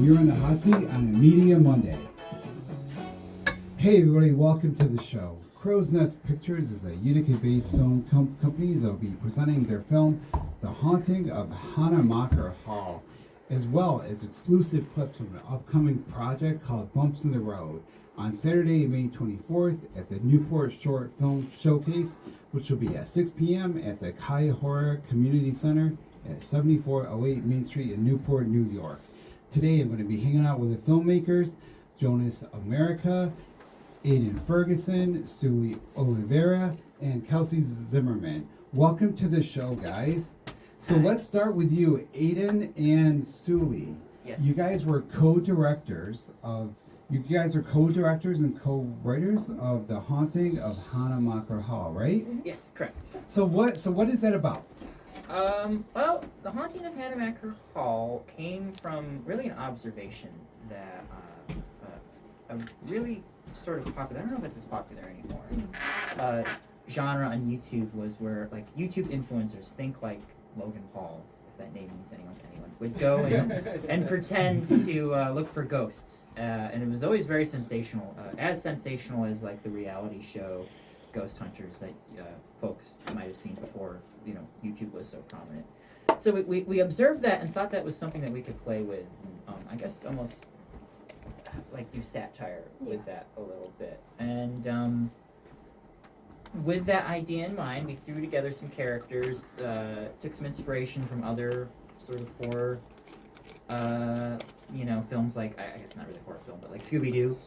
You're in the hot seat on a Media Monday. Hey everybody, welcome to the show. CrowsNest Pictures is a Utica-based film company that will be presenting their film, The Haunting of Nahhahmacher Hall, as well as exclusive clips from an upcoming project called Bumps in the Road on Saturday, May 24th at the Newport Short Film Showcase, which will be at 6 p.m. at the Kuyahoora Community Center at 7408 Main Street in Newport, New York. Today I'm going to be hanging out with the filmmakers, Jonas America, Aidan Ferguson, Siulee Olivera, and Kelsey Zimmerman. Welcome to the show, guys. So let's start with you, Aidan and Siulee. Yes. You guys were co-directors and co-writers of The Haunting of Nahhahmacher Hall, right? Yes, correct. So what is that about? Well, The Haunting of Nahhahmacher Hall came from really an observation that a really sort of popular, I don't know if it's as popular anymore, genre on YouTube was where, like, YouTube influencers, think like Logan Paul, if that name means anyone to anyone, would go and pretend to look for ghosts. And it was always very sensational, as sensational as, like, the reality show Ghost Hunters that folks might have seen before, YouTube was so prominent. So we observed that and thought that was something that we could play with, and, I guess almost like do satire with that a little bit. And with that idea in mind, we threw together some characters, took some inspiration from other sort of horror, films like, I guess not really horror film, but like Scooby-Doo.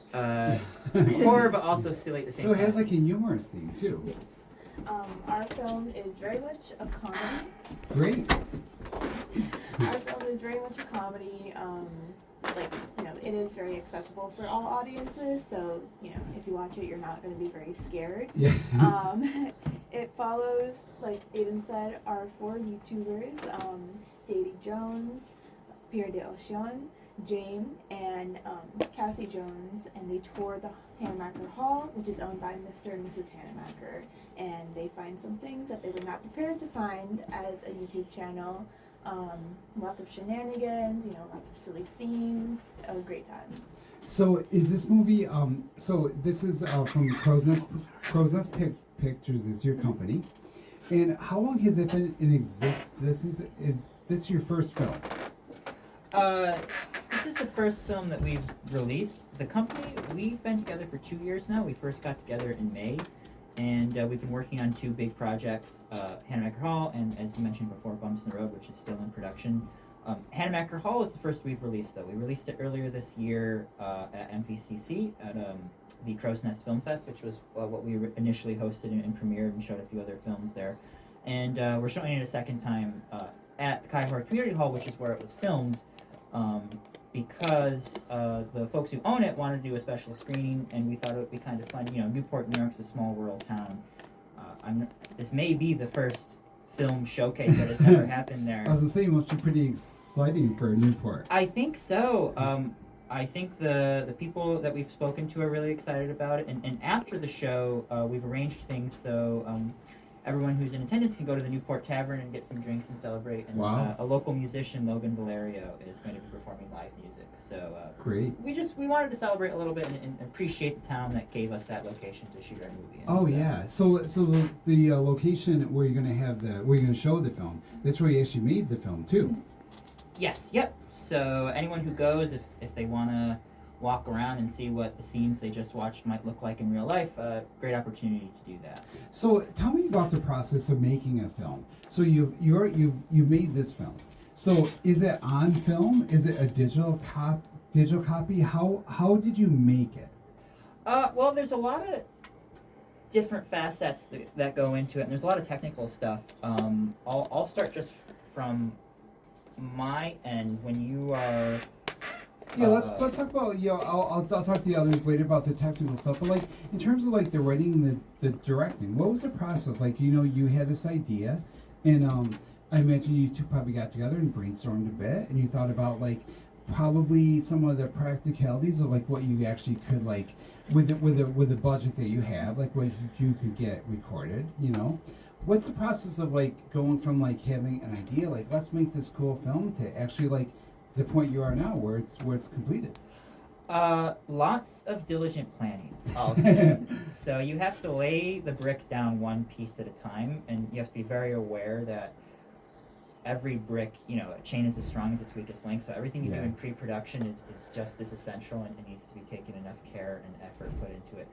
Horror, but also silly at the same time. So it has like a humorous theme too. Yes. Our film is very much a comedy. Great. Our film is very much a comedy. It is very accessible for all audiences. So, if you watch it, you're not going to be very scared. Yeah. It follows, like Aidan said, our four YouTubers, Davy Jones, Pierre de Ocean, Jane, and Cassie Jones, and they tour the Nahhahmacher Hall, which is owned by Mr. and Mrs. Nahhahmacher, and they find some things that they were not prepared to find as a YouTube channel. Lots of shenanigans, lots of silly scenes, a great time. So is this movie, so this is from CrowsNest Pictures is your company, and how long has it been in existence? Is this your first film? This is the first film that we've released. The company, we've been together for 2 years now. We first got together in May, and we've been working on two big projects, Nahhahmacher Hall, and as you mentioned before, Bumps in the Road, which is still in production. Nahhahmacher Hall is the first we've released, though. We released it earlier this year at MVCC, at the CrowsNest Film Fest, which was what we initially hosted and premiered and showed a few other films there. And we're showing it a second time at the Kuyahoora Community Hall, which is where it was filmed, because the folks who own it wanted to do a special screening, and we thought it would be kind of fun. Newport, New York's a small rural town. This may be the first film showcase that has ever happened there. I was going to say, it must be pretty exciting for Newport. I think so. I think the people that we've spoken to are really excited about it, and after the show, we've arranged things so everyone who's in attendance can go to the Newport Tavern and get some drinks and celebrate. And wow. A local musician, Logan Valerio, is going to be performing live music. So great. We wanted to celebrate a little bit and appreciate the town that gave us that location to shoot our movie in. Oh yeah. So the location where you're gonna show the film, that's where you actually made the film too. Yes. Yep. So anyone who goes, if they want to walk around and see what the scenes they just watched might look like in real life, great opportunity to do that. So tell me about the process of making a film. So you've made this film. So is it on film? Is it a digital copy? How did you make it? Well, there's a lot of different facets that go into it, and there's a lot of technical stuff. I'll start just from my end. When you are let's talk about I'll talk to the others later about the technical stuff, but like in terms of like the writing and the directing, what was the process like? You had this idea, and I imagine you two probably got together and brainstormed a bit, and you thought about like probably some of the practicalities of like what you actually could like with the budget that you have, like what you could get recorded. What's the process of like going from like having an idea like let's make this cool film to actually like the point you are now, where it's completed? Lots of diligent planning. I'll say. So you have to lay the brick down one piece at a time, and you have to be very aware that every brick, a chain is as strong as its weakest link. So everything you do in pre-production is just as essential, and it needs to be taken enough care and effort put into it.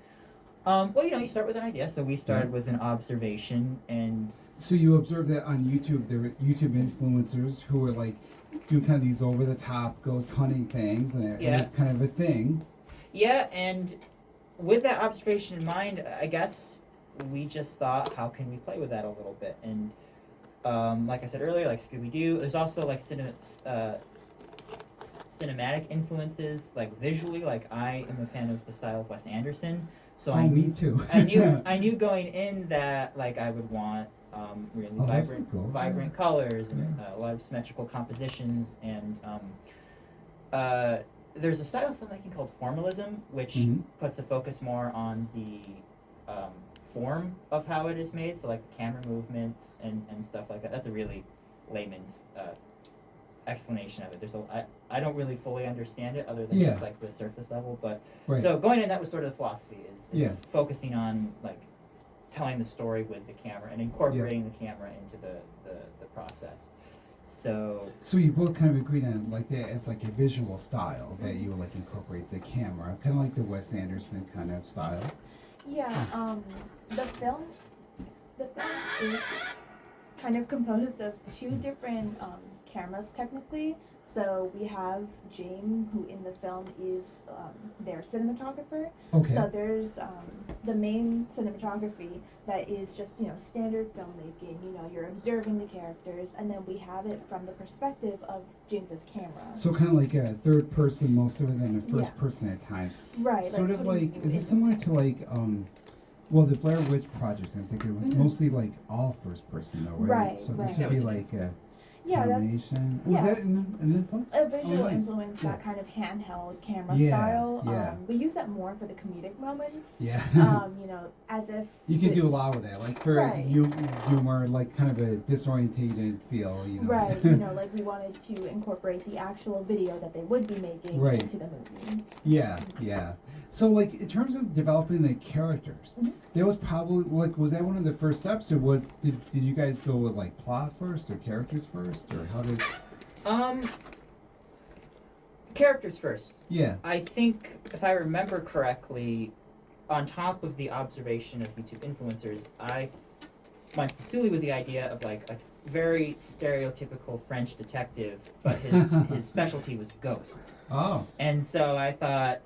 Well, you start with an idea. So we started with an observation, and so you observed that on YouTube, there were YouTube influencers who were like doing kind of these over-the-top ghost hunting things, and it was kind of a thing. Yeah, and with that observation in mind, I guess we just thought, how can we play with that a little bit? And like I said earlier, like Scooby-Doo, there's also like cinematic influences, like visually. Like I am a fan of the style of Wes Anderson, so me too. I knew going in that like I would want really vibrant colors and a lot of symmetrical compositions, and there's a style of filmmaking called formalism, which puts a focus more on the form of how it is made, so like camera movements and stuff like that. That's a really layman's explanation of it. I don't really fully understand it other than just like the surface level, but so going in, that was sort of the philosophy is focusing on like telling the story with the camera and incorporating the camera into the process. So you both kind of agreed on like that as like a visual style that you would like incorporate the camera, kind of like the Wes Anderson kind of style. Yeah, the film is kind of composed of two different cameras technically. So we have James, who in the film is their cinematographer. Okay. So there's the main cinematography that is just standard filmmaking. You're observing the characters, and then we have it from the perspective of James's camera. So kind of like a third person most of it, and a first person at times. Right. Sort of like, is it similar to like the Blair Witch Project? I think it was mostly like all first person though, right? Right. So this would be like a combination. Was that an influence? A visual influence, that kind of handheld camera style. We use that more for the comedic moments. Yeah. As if you can do a lot with that, like for humor, like kind of a disorientated feel. Right. Like we wanted to incorporate the actual video that they would be making into the movie. Yeah. Yeah. So like in terms of developing the characters, that was probably like, was that one of the first steps, or did you guys go with like plot first or characters first, or how did? Characters first. Yeah. I think if I remember correctly, on top of the observation of YouTube influencers, I went to Siulee with the idea of like a very stereotypical French detective, but his specialty was ghosts. Oh. And so I thought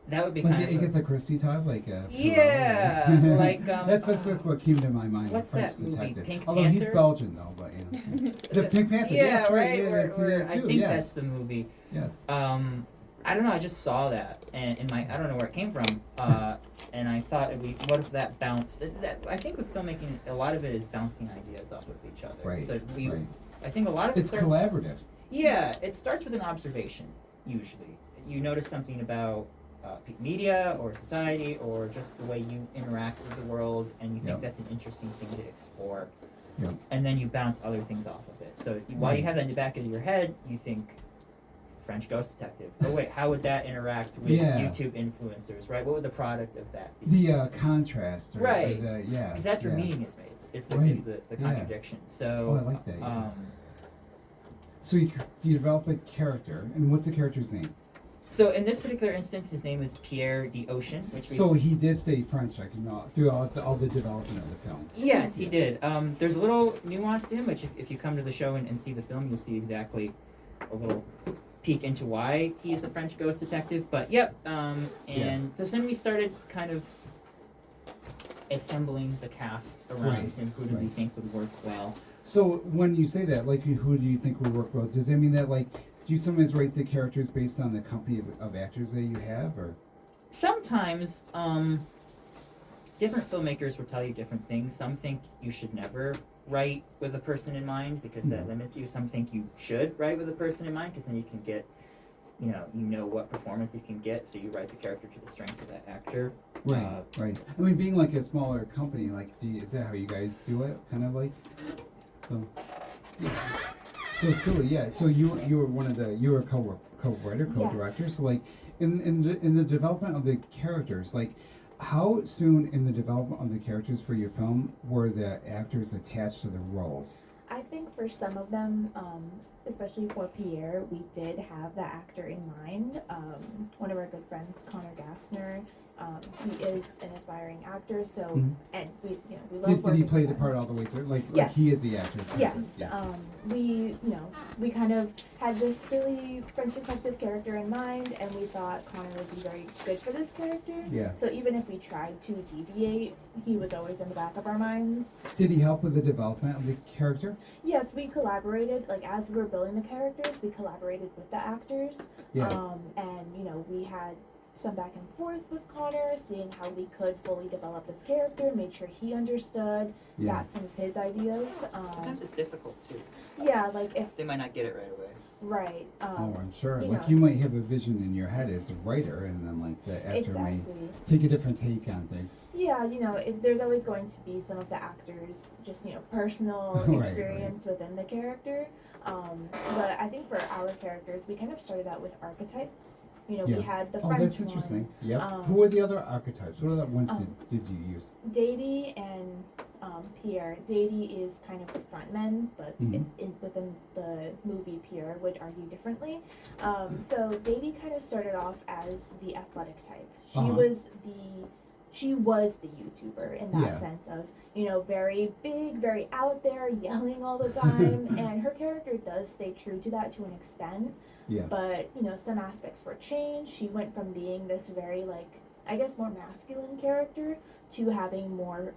that would be like kind of Agatha Christie type, like like that's what came to my mind. What's French that movie? detective. Pink Although Panther? he's Belgian though, but the Pink Panther. Yes, right. Yeah, I think that's the movie. Yes. I don't know. I just saw that, and I don't know where it came from. And I thought what if that bounced? I think with filmmaking, a lot of it is bouncing ideas off of each other. Right. So I think a lot of it it's collaborative. Yeah, it starts with an observation. Usually, you notice something about media or society or just the way you interact with the world, and you think that's an interesting thing to explore. Yep. And then you bounce other things off of it. So while you have that in the back of your head, you think French ghost detective. Oh wait, how would that interact with YouTube influencers, right? What would the product of that be? The contrast, right? Because that's where meaning is made. Is the contradiction. So I like that. Yeah. So do you develop a character, and what's the character's name? So in this particular instance, his name is Pierre the Ocean, So he did stay French, throughout all the development of the film. Yes, he did. There's a little nuance to him, which if you come to the show and see the film, you'll see exactly a little peek into why he is a French ghost detective. But so then we started kind of assembling the cast around him. Who do we think would work well? So when you say that, like, who do you think would work well? Does that mean that, like, do you sometimes write the characters based on the company of actors that you have, or? Sometimes, different filmmakers will tell you different things. Some think you should never write with a person in mind because that limits you. Some think you should write with a person in mind because then you can get, you know what performance you can get, so you write the character to the strengths of that actor. Right, right. I mean, being like a smaller company, like, is that how you guys do it? Kind of like, so. Yeah. So Siulee, yeah. So you were one of the you were a co-writer, co-director. Yes. So like in the development of the characters, like how soon in the development of the characters for your film were the actors attached to the roles? I think for some of them, especially for Pierre, we did have the actor in mind. One of our good friends, Connor Gassner, he is an aspiring actor, so Mhm. and we love Did he working play with the him. part all the way through? Like Yes. he is the actor. Yes, Yeah. we kind of had this silly French detective character in mind, and we thought Connor would be very good for this character. Yeah. So even if we tried to deviate, he was always in the back of our minds. Did he help with the development of the character? Yes, we collaborated, like as we were building the characters, we collaborated with the actors. Yeah. And we had some back and forth with Connor, seeing how we could fully develop this character, made sure he understood, Yeah. got some of his ideas. Sometimes it's difficult too. Yeah, like if, They might not get it right away. right. Oh, I'm sure. you Like know. you might have a vision in your head as a writer, and then like the actor Exactly. may take a different take on things. Yeah, there's always going to be some of the actors' just personal Right, experience within the character. But I think for our characters, we kind of started out with archetypes. Yeah. We had the Oh, French that's one, interesting. Yep. um, Who are the other archetypes? What other ones um, did you use? Dady and Pierre. Dady is kind of the frontman, but Mhm. within the movie, Pierre would argue differently. So Dady kind of started off as the athletic type. She was the YouTuber in that Yeah. sense of, very big, very out there, yelling all the time. And her character does stay true to that to an extent. Yeah. But, some aspects were changed. She went from being this very, I guess, more masculine character to having more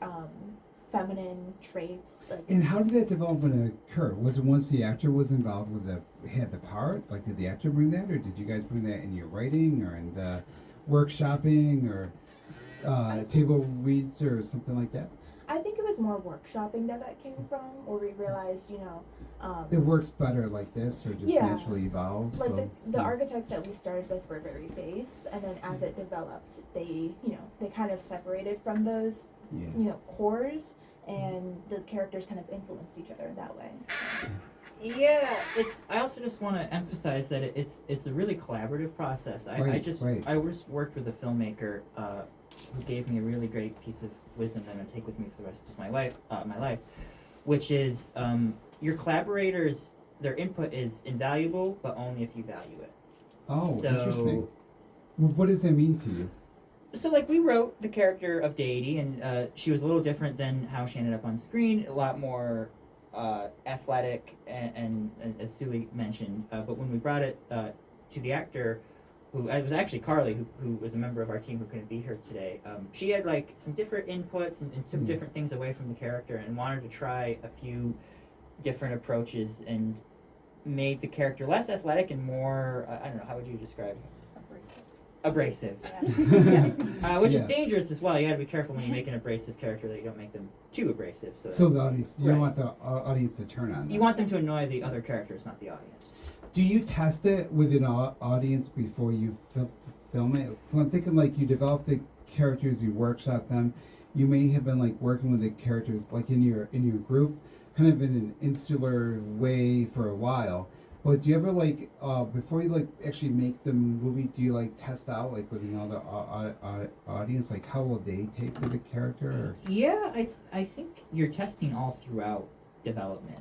feminine traits. And how did that development occur? Was it once the actor was involved with had the part? Like, did the actor bring that, or did you guys bring that in your writing, or in the workshopping, or table reads, or something like that? I think it was more workshopping that came from, where we realized, It works better like this, or just Yeah. naturally evolves. like so, the archetypes that we started with were very base, and then as it developed, they kind of separated from those, yeah. cores, and the characters kind of influenced each other that way. Yeah, I also just want to emphasize that it's a really collaborative process. I Right, just right. worked with a filmmaker who gave me a really great piece of wisdom that I'm gonna take with me for the rest of my life, which is your collaborators, their input is invaluable, but only if you value it. Oh, So- interesting. Well, what does that mean to you? So we wrote the character of Dady, and she was a little different than how she ended up on screen. A lot more athletic, and as Siulee mentioned. But when we brought it to the actor, who it was actually Carly, who was a member of our team who couldn't be here today. She had some different inputs and took Mm. different things away from the character, and wanted to try a few different approaches, and made the character less athletic and more I don't know, how would you describe abrasive. Yeah. Which is Yeah. dangerous as well. You gotta be careful when you make an abrasive character that you don't make them too abrasive. So the audience, you don't Right. want the audience to turn on them. You want them to annoy the other characters, not the audience. Do you test it with an audience before you film it? So I'm thinking you develop the characters, you workshop them. You may have been working with the characters in your group, kind of in an insular way for a while. But do you ever before you actually make the movie, do you test out with another audience, how will they take to the character? Or? Yeah, I think you're testing all throughout development.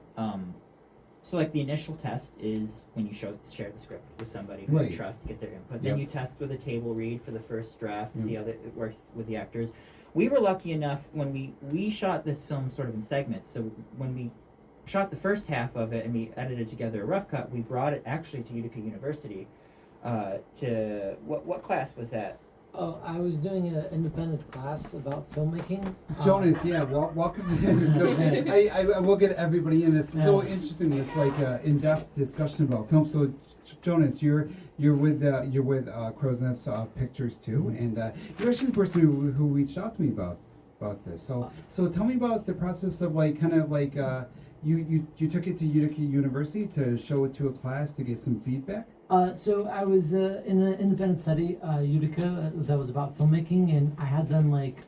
So the initial test is when you share the script with somebody who Right. you trust to get their input. Then Yep. you test with a table read for the first draft to Yep. see how it works with the actors. We were lucky enough when we shot this film sort of in segments. So when we shot the first half of it and we edited together a rough cut, we brought it actually to Utica University. To what class was that? Oh, I was doing an independent class about filmmaking. Jonas, yeah, welcome to the discussion. I will get everybody in. This is so Yeah. interesting. This in-depth discussion about film. So, Jonas, you're with CrowsNest Pictures too, and you're actually the person who reached out to me about this. So tell me about the process of you took it to Utica University to show it to a class to get some feedback. So I was in an independent study, Utica, that was about filmmaking, and I had done like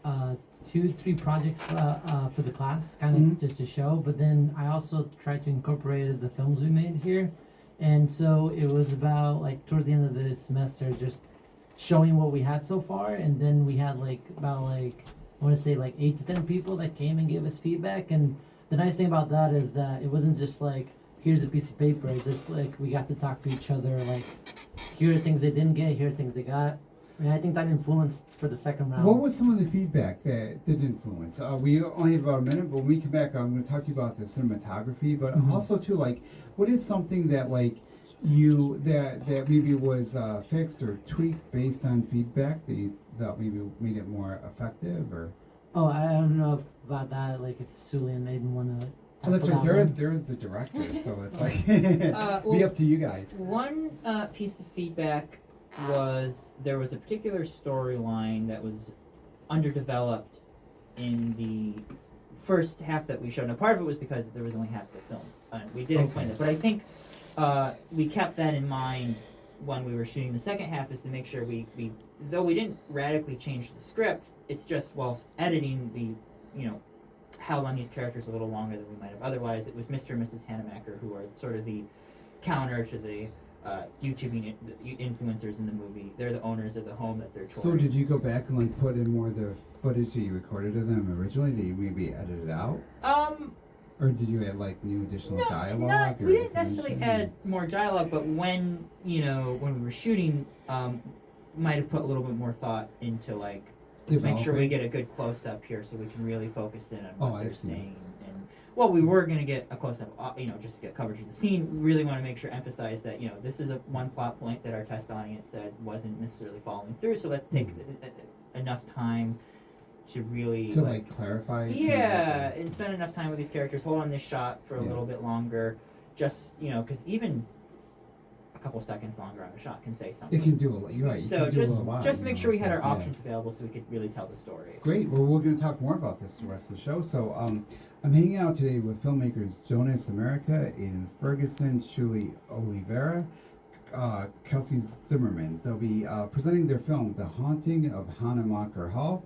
2-3 projects for the class, kind of Mhm. just to show. But then I also tried to incorporate the films we made here, and so it was about like towards the end of the semester, just showing what we had so far, and then we had like about like I want to say like 8 to 10 people that came and gave us feedback. And the nice thing about that is that it wasn't just like here's a piece of paper. It's just like we got to talk to each other. Like here are things they didn't get. Here are things they got. And I think that influenced for the second round. What was some of the feedback that did influence? We only have about a minute, but when we come back, I'm going to talk to you about the cinematography, but Mhm. also too, like, what is something that like you that maybe was fixed or tweaked based on feedback that you thought maybe made it more effective, or? Oh, I don't know about that. Like if Siulee and Aidan want to. Oh, that's right. They're the directors, so it's like be well, up to you guys. One piece of feedback was there was a particular storyline that was underdeveloped in the first half that we showed. Now, part of it was because there was only half the film. We did explain that, but I think we kept that in mind when we were shooting the second half, is to make sure we though we didn't radically change the script, it's just whilst editing we held on these characters a little longer than we might have otherwise. It was Mr. and Mrs. Nahhahmacher who are sort of the counter to the YouTubing influencers in the movie. They're the owners of the home that they're touring. So did you go back and like put in more of the footage that you recorded of them originally that you maybe edited out? Or did you add like new additional dialogue? We didn't necessarily add more dialogue, but when we were shooting, might have put a little bit more thought into like let's make sure we get a good close up here so we can really focus in on what they're saying. And well, we were going to get a close up, just to get coverage of the scene. We really want to make sure emphasize that this is one plot point that our test audience said wasn't necessarily following through. So let's take enough time to really like clarify. Yeah, and spend enough time with these characters. Hold on this shot for a little bit longer, just because even a couple seconds longer on a shot can say something. It can do a lot. You're right. So just make sure we had our options available so we could really tell the story. Great. Well, we're going to talk more about this the rest of the show. So I'm hanging out today with filmmakers Jonas America, Aidan Ferguson, Siulee Olivera, Kelsey Zimmerman. They'll be presenting their film, The Haunting of Nahhahmacher Hall,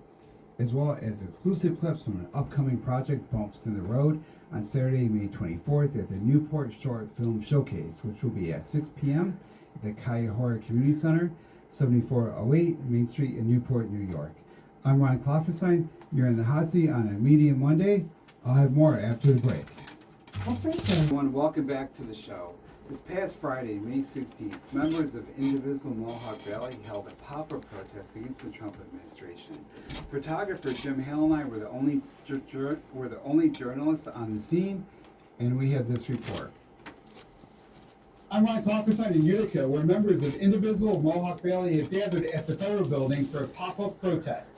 as well as exclusive clips from an upcoming project, Bumps in the Road, on Saturday, May 24th at the Newport Short Film Showcase, which will be at 6 p.m. at the Kuyahoora Community Center, 7408 Main Street in Newport, New York. I'm Ron Klopfanstein. You're in the hot seat on a Media Monday. I'll have more after the break. Everyone, welcome back to the show. This past Friday, May 16th, members of Indivisible Mohawk Valley held a pop-up protest against the Trump administration. Photographer Jim Hale and I were the only journalists on the scene, and we have this report. I'm Ron Klopfanstein in Utica, where members of Indivisible Mohawk Valley have gathered at the Federal Building for a pop-up protest.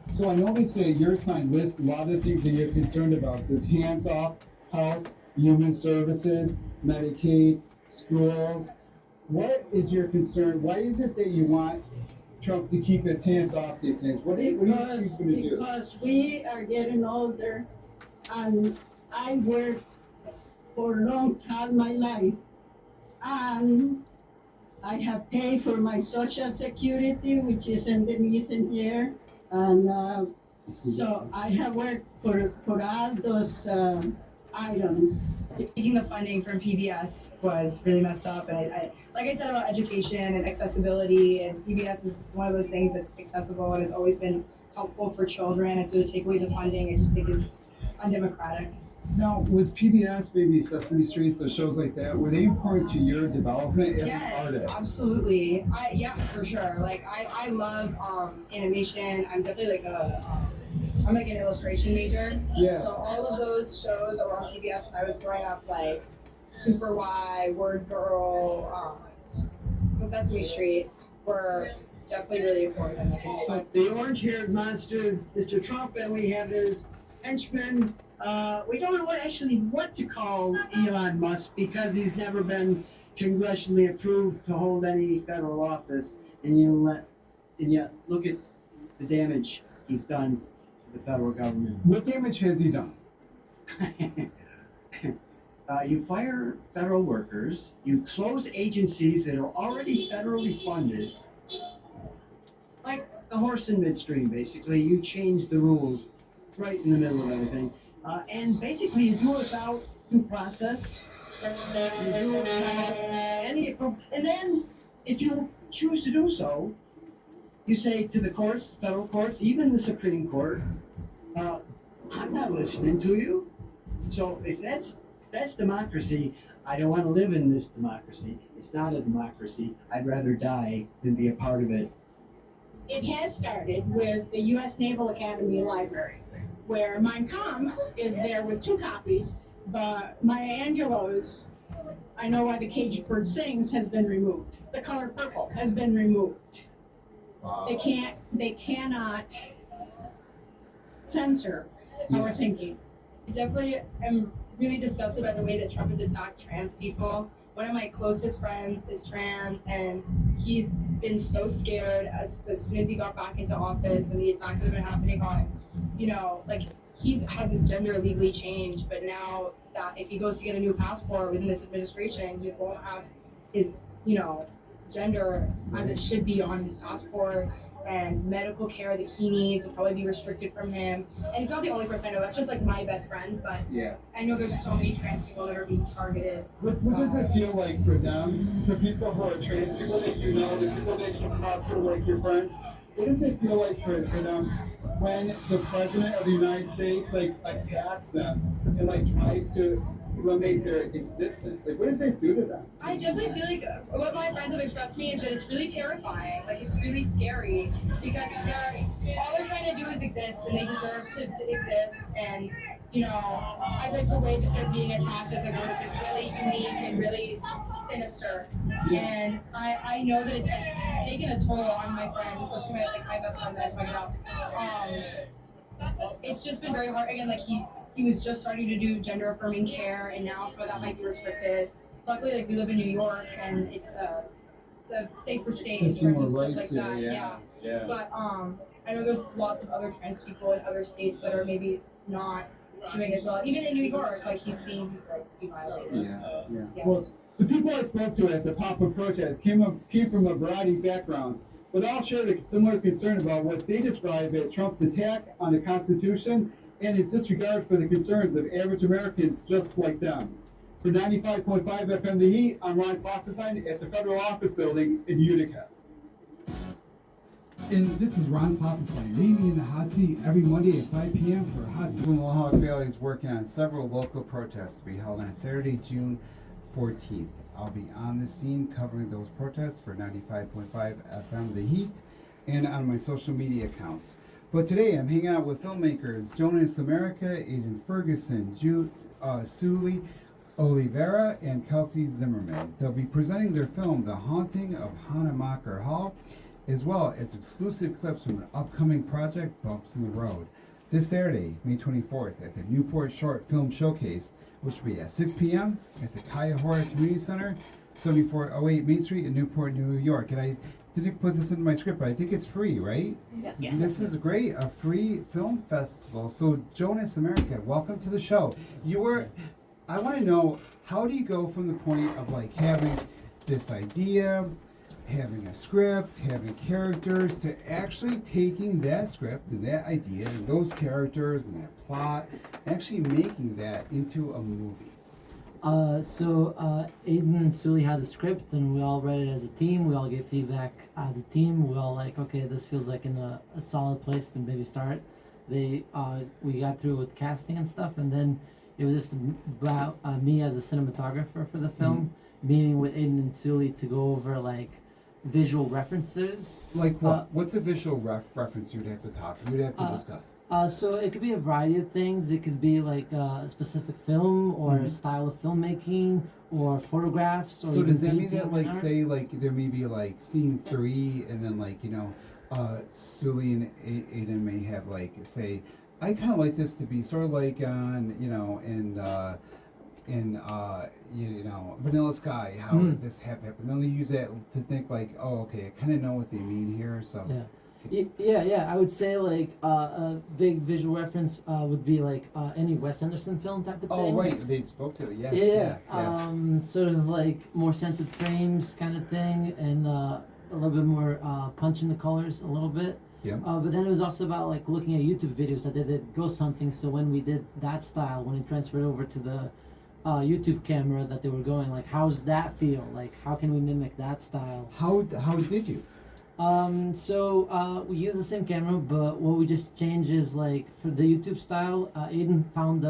So I know we say your sign lists a lot of the things that you're concerned about. It says hands off, health, human services, Medicaid, schools. What is your concern? Why is it that you want Trump to keep his hands off these things? What do you think he's going to do? Because we are getting older, and I worked for a long time in my life, and I have paid for my Social Security, which is underneath in here, and so I have worked for all those items. Taking the funding from PBS was really messed up, and I like I said about education and accessibility, and PBS is one of those things that's accessible and has always been helpful for children, and so to take away the funding, I just think is undemocratic. Now, was PBS, maybe Sesame Street, those shows like that, were they important to your development as an artist? Yes, absolutely. Yeah, for sure. Like I love animation. I'm definitely like I'm like an illustration major. Yeah. So all of those shows that were on PBS when I was growing up, like Super Y, Word Girl, Sesame Street, were definitely really important. So the orange-haired monster, Mr. Trump, and we have his henchman. We don't know what to call Elon Musk because he's never been congressionally approved to hold any federal office, and yet look at the damage he's done to the federal government. What damage has he done? You fire federal workers, you close agencies that are already federally funded, like the horse in midstream, basically. You change the rules right in the middle of everything. And basically, you do it without due process. You do it without any approval. And then, if you choose to do so, you say to the courts, the federal courts, even the Supreme Court, I'm not listening to you. So if that's democracy, I don't want to live in this democracy. It's not a democracy. I'd rather die than be a part of it. It has started with the U.S. Naval Academy Library, where Mein Kampf is there with 2 copies, but Maya Angelou's I Know Why the Caged Bird Sings has been removed. The Color Purple has been removed. Wow. They cannot censor our thinking. I definitely am really disgusted by the way that Trump has attacked trans people. One of my closest friends is trans, and he's been so scared as soon as he got back into office and the attacks that have been happening on, like he has his gender legally changed, but now that if he goes to get a new passport within this administration, he won't have his, gender as it should be on his passport, and medical care that he needs will probably be restricted from him. And he's not the only person I know. That's just like my best friend, but Yeah. I know there's so many trans people that are being targeted. What does it feel like for them, the people who are trans, people that you know, the people that you talk to, like your friends? What does it feel like for them when the president of the United States attacks them and tries to eliminate their existence? What does that do to them? I definitely feel like what my friends have expressed to me is that it's really terrifying. It's really scary because all they're trying to do is exist, and they deserve to exist. And I think the way that they're being attacked as a group is really unique and really sinister. And I know that it's taken a toll on my friends, especially my best friend that I talk about. It's just been very hard. Again, he was just starting to do gender affirming care, and now some of that might be restricted. Luckily, we live in New York, and it's a safer state There's some where more stuff rights like here, that. yeah. But I know there's lots of other trans people in other states that are maybe not doing as well. Even in New York, he's seeing his rights be violated. Yeah. So, yeah. Well, the people I spoke to at the pop-up protest came from a variety of backgrounds, but all shared a similar concern about what they describe as Trump's attack on the Constitution and his disregard for the concerns of average Americans just like them. For 95.5 FM The Heat, I'm Ron Klopfanstein at the Federal Office Building in Utica. And this is Ron Klopfanstein, leaving me in the hot seat every Monday at 5 p.m. for Hot Seat. The Mohawk Valley is working on several local protests to be held on Saturday, June 14th. I'll be on the scene covering those protests for 95.5 FM The Heat and on my social media accounts. But today I'm hanging out with filmmakers Jonas America, Aidan Ferguson, Siulee Olivera, and Kelsey Zimmerman. They'll be presenting their film, The Haunting of Nahhahmacher Hall, as well as exclusive clips from an upcoming project, Bumps in the Road, this Saturday, May 24th, at the Newport Short Film Showcase, which will be at 6 p.m. at the Kuyahoora Community Center, 7408 Main Street in Newport, New York. And I didn't put this into my script, but I think it's free, right? Yes. This is great, a free film festival. So, Jonas America, welcome to the show. I want to know, how do you go from the point of having this idea, having a script, having characters, to actually taking that script and that idea and those characters and that plot, actually making that into a movie? Aidan and Siulee had the script, and we all read it as a team. We all gave feedback as a team. We all okay, this feels like in a solid place to maybe start. We got through with casting and stuff, and then it was just about me as a cinematographer for the film, meeting with Aidan and Siulee to go over visual references. Like what? What's a visual reference you'd have to discuss? So it could be a variety of things. It could be a specific film or a style of filmmaking or photographs. Or So even does that mean painting that and art. say there may be scene 3 and then Siulee and Aidan may have say, I kind of like this to be sort of on Vanilla Sky, how this happened. And then they use that to think oh, okay, I kind of know what they mean here. So Yeah. Yeah. I would say like a big visual reference would be like any Wes Anderson film type of thing. Oh, right. They spoke to it. Yes. Yeah. Sort of like more centered frames kind of thing, and a little bit more punch in the colors a little bit. Yeah. But then it was also about like looking at YouTube videos. I did ghost hunting, so when we did that style, when it transferred over to the YouTube camera that they were going, like how's that feel? Like how can we mimic that style? How did you? So we use the same camera, but what we just changed is like for the YouTube style, Aidan found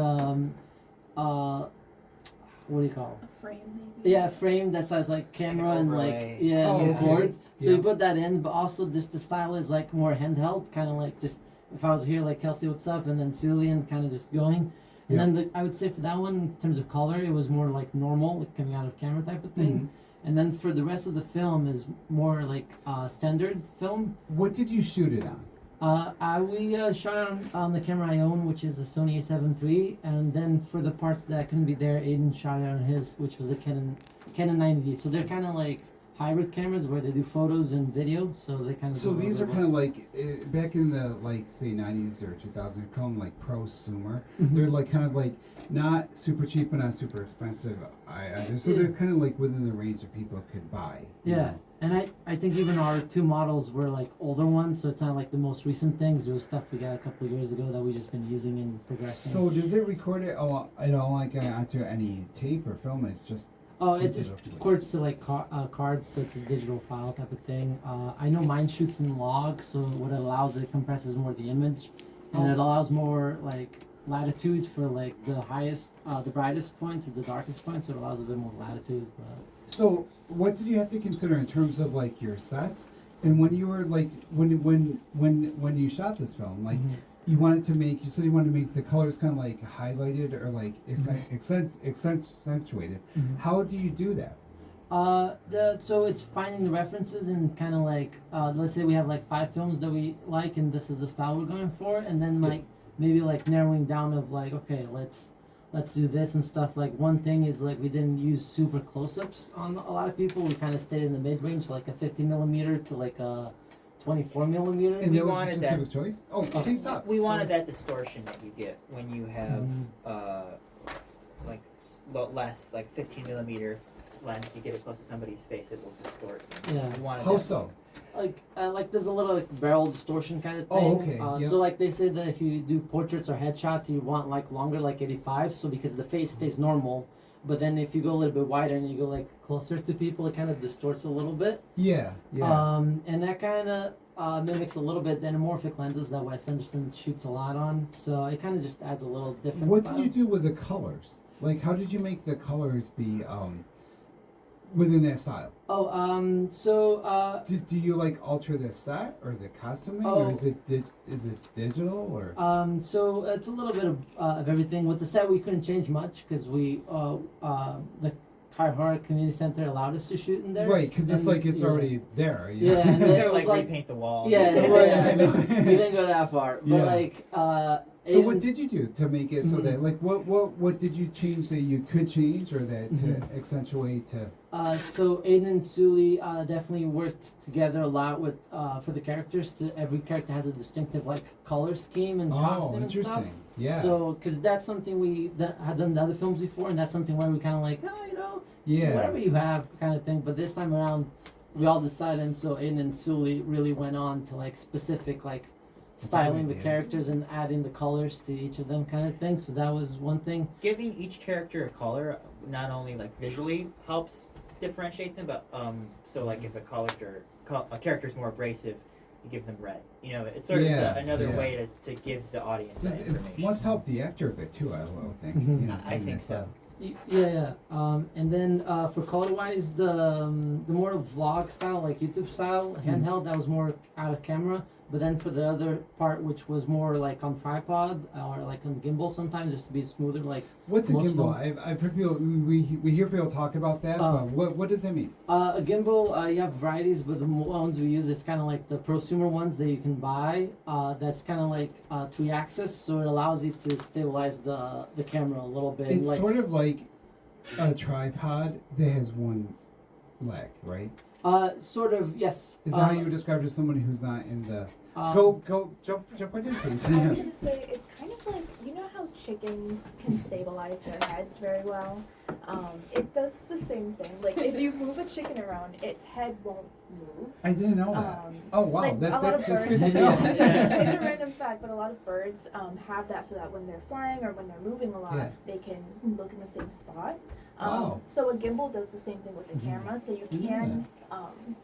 what do you call it? A frame, maybe. Yeah, a frame that says like camera Like an and like overlay. Oh, and okay. cords. So Yeah. we put that in, but also just the style is like more handheld, kind of like just if I was here like Kelsey, what's up, and then Siulee and kind of just going. And Yeah. then I would say for that one, in terms of color, it was more like normal, like coming out of camera type of thing. Mm-hmm. And then for the rest of the film is more like standard film. What did you shoot it on? We shot it on the camera I own, which is the Sony A7 III, and then for the parts that couldn't be there, Aidan shot it on his, which was the Canon 90D. So they're kind of like hybrid cameras where they do photos and video. So they kind of. So these are kind of like back in the like say 90s or 2000s, they call them like prosumer. They're like kind of like not super cheap but not super expensive either. So they're kind of like within the range that people could buy. you Yeah, know? and I think even our two models were like older ones, so it's not like the most recent things. There was stuff we got a couple of years ago that we just been using and progressing. So does it record it all, like onto any tape or film? It's just It just records to like cards, so it's a digital file type of thing. I know mine shoots in log, so what it allows, it compresses more the image, and it allows more like latitude for like the highest, the brightest point to the darkest point, so it allows a bit more latitude. So what did you have to consider in terms of like your sets, and when you were like when you shot this film, like you wanted to make, you said you wanted to make the colors kind of like highlighted or like accentuated. How do you do that? So it's finding the references and kind of like let's say we have like 5 films that we like and this is the style we're going for, and then like maybe like narrowing down of like, okay, let's do this and stuff. Like one thing is like we didn't use super close-ups on a lot of people. We kind of stayed in the mid-range, like a 50mm to like a 24mm. And We that was a wanted specific choice? Oh, please stop. We wanted that distortion that you get when you have like less, like 15mm lens. If you get it close to somebody's face, it will distort. Yeah. We wanted How that. so? Like there's a little like barrel distortion kind of thing. Oh, okay, yeah. So like they say that if you do portraits or headshots, you want like longer, like 85. So because the face stays normal, but then if you go a little bit wider and you go like closer to people, it kind of distorts a little bit. Yeah. And that kind of mimics a little bit the anamorphic lenses that Wes Anderson shoots a lot on. So it kind of just adds a little different. What style. did you do with the colors? Like, how did you make the colors be within that style? Do you like alter the set or the costuming, or is it digital or? So it's a little bit of everything. With the set, we couldn't change much because we the Kuyahoora Community Center allowed us to shoot in there. Right, because it's And- like it's already there. You know? Yeah, and You then gotta it was like like repaint the wall. yeah, I know. we didn't go that far, but Yeah. like So what did you do to make it so that like what did you change that you could change or that to accentuate to? So Aidan and Siulee definitely worked together a lot with for the characters. Every character has a distinctive like color scheme and costume and stuff. Interesting. Yeah. So because that's something we had done in other films before, and that's something where we kind of like whatever you have kind of thing. But this time around, we all decided, and so Aidan and Siulee really went on to like specific like styling the characters and adding the colors to each of them kind of thing. So that was one thing. Giving each character a color not only like visually helps differentiate them, but so like if a character is more abrasive, you give them red. You know, it's sort of another way to give the audience that It information. must help the actor a bit too. I would think. Mhm. You know, I doing think this so. stuff. Yeah. And then for color wise, the more vlog style, like YouTube style handheld, that was more out of camera. But then for the other part, which was more like on tripod or like on gimbal sometimes, just to be smoother, like What's a most gimbal? film- I've heard people we hear people talk about that. But what does that mean? A gimbal, you have varieties, but the ones we use, it's kind of like the prosumer ones that you can buy. That's kind of like 3-axis, so it allows you to stabilize the camera a little bit. It's like, sort of like a tripod that has one leg, right? Sort of, yes. Is that how you would describe to someone who's not in the? Jump right in, please. I was gonna say it's kind of like, you know how chickens can stabilize their heads very well. It does the same thing. Like if you move a chicken around, its head won't move. I didn't know that. Oh wow, Like a lot of that's good birds, to know. it's a random fact, but a lot of birds have that so that when they're flying or when they're moving a lot, Yeah. they can look in the same spot. Wow. So a gimbal does the same thing with the Mhm. camera. So you can,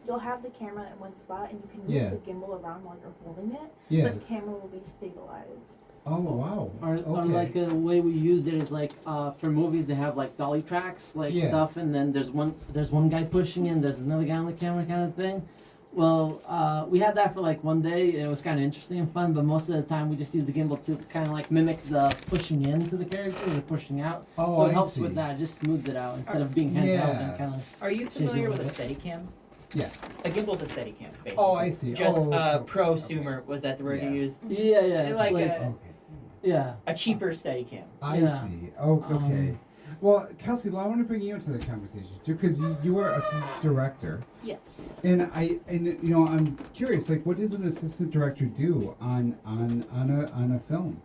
you'll have the camera in one spot and you can move Yeah. the gimbal around while you're holding it, Yeah. but the camera will be stabilized. Oh wow. Or Okay. like a way we used it is like for movies they have like dolly tracks like Yeah. stuff, and then there's one guy pushing and there's another guy on the camera kind of thing. Well, we had that for like one day. It was kind of interesting and fun, but most of the time we just used the gimbal to kind of like mimic the pushing into the character or pushing out. Oh, So it I helps see. with that. It just smooths it out instead of being handheld Yeah. and kind of. Are you Shake it familiar a with a little Steadicam? Yes. A gimbal's a Steadicam, basically. Oh, I see. Just okay. prosumer, was that the word Yeah. you used? Yeah, yeah. It's Like like, a- Okay. yeah. A cheaper Steadicam. I Yeah. see. Oh, okay. Well, Kelsey, I want to bring you into the conversation too, because you are assistant director, Yes. and I'm curious, like, what does an assistant director do on a film?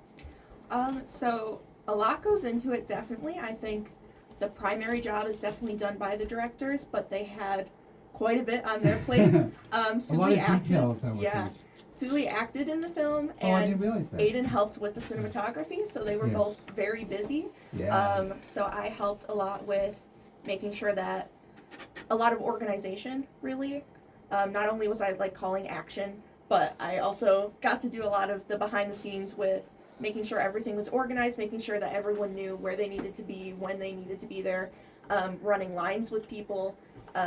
So a lot goes into it, definitely. I think the primary job is definitely done by the directors, but they had quite a bit on their plate. A lot Siulee of details, I would yeah. think. Siulee acted in the film, Oh, I didn't and realize that. Aidan helped with the cinematography, so they were Yeah. both very busy. Yeah. So I helped a lot with making sure that a lot of organization, really. Not only was I like calling action, but I also got to do a lot of the behind the scenes with making sure everything was organized, making sure that everyone knew where they needed to be, when they needed to be there, running lines with people,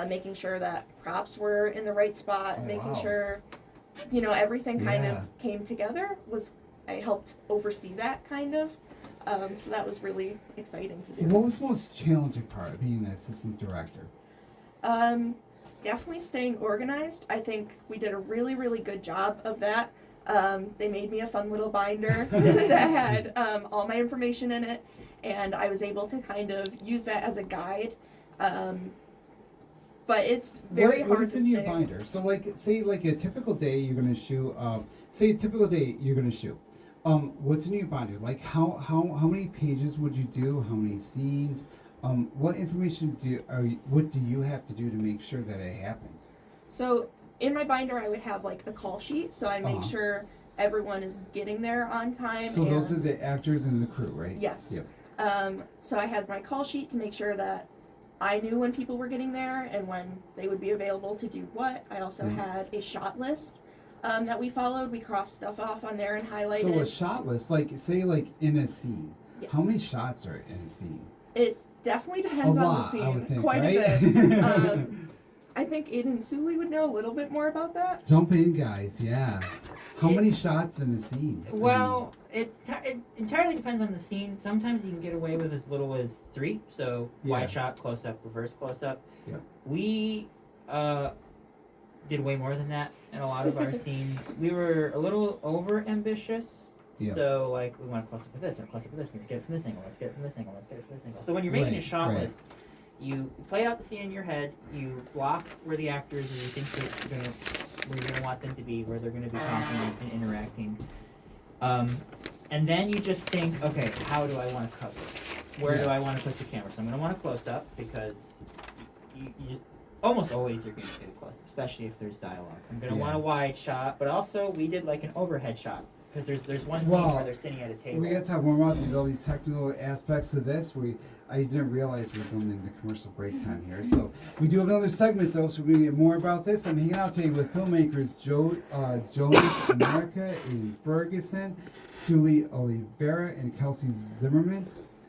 making sure that props were in the right spot, Oh, making wow. sure, everything kind Yeah. of came together. I helped oversee that kind of. So that was really exciting to do. What was the most challenging part of being an assistant director? Definitely staying organized. I think we did a really, really good job of that. They made me a fun little binder that had all my information in it, and I was able to kind of use that as a guide. But it's very what hard is to in your say. binder? So, like, say, like a typical day you're gonna shoot. Say a typical day you're gonna shoot. What's in your binder? Like, how many pages would you do? How many scenes? What information what do you have to do to make sure that it happens? So in my binder, I would have like a call sheet, so I make Uh-huh. sure everyone is getting there on time. So those are and- the actors and the crew, right? Yes. Yep. So I had my call sheet to make sure that I knew when people were getting there and when they would be available to do what. I also Mhm. had a shot list that we followed. We crossed stuff off on there and highlighted. So a shot list, like, say, like in a scene. Yes. How many shots are in a scene? It definitely depends a on lot, the scene. I would think, Quite right? a bit. I think Aidan Siulee would know a little bit more about that. Jump in, guys. Yeah. How It- many shots in a scene? Well, it entirely depends on the scene. Sometimes you can get away with as little as 3. So Yeah. wide shot, close up, reverse close up. Yeah. We did way more than that in a lot of our scenes. We were a little over ambitious. Yeah. So like we want to close up with this and close up with this. Let's get it from this angle. Let's get it from this angle. Let's get it from this angle. So when you're making a Right, shot right. list, you play out the scene in your head. You block where the actors and you think where you're gonna want them to be, where they're gonna be talking and interacting. And then you just think, okay, how do I want to cover it? Where do I Yes. want to put the camera? So I'm gonna want a close up because you almost always you're gonna get a close up, especially if there's dialogue. I'm gonna Yeah. want a wide shot, but also we did like an overhead shot because there's one scene Well, where they're sitting at a table. We got to talk more about all these technical aspects of this. I didn't realize we were going into commercial break time here. So we do have another segment though, so we're gonna get more about this. I'm hanging out today with filmmakers Jonas America, Aidan Ferguson, Siulee Olivera, and Kelsey Zimmerman.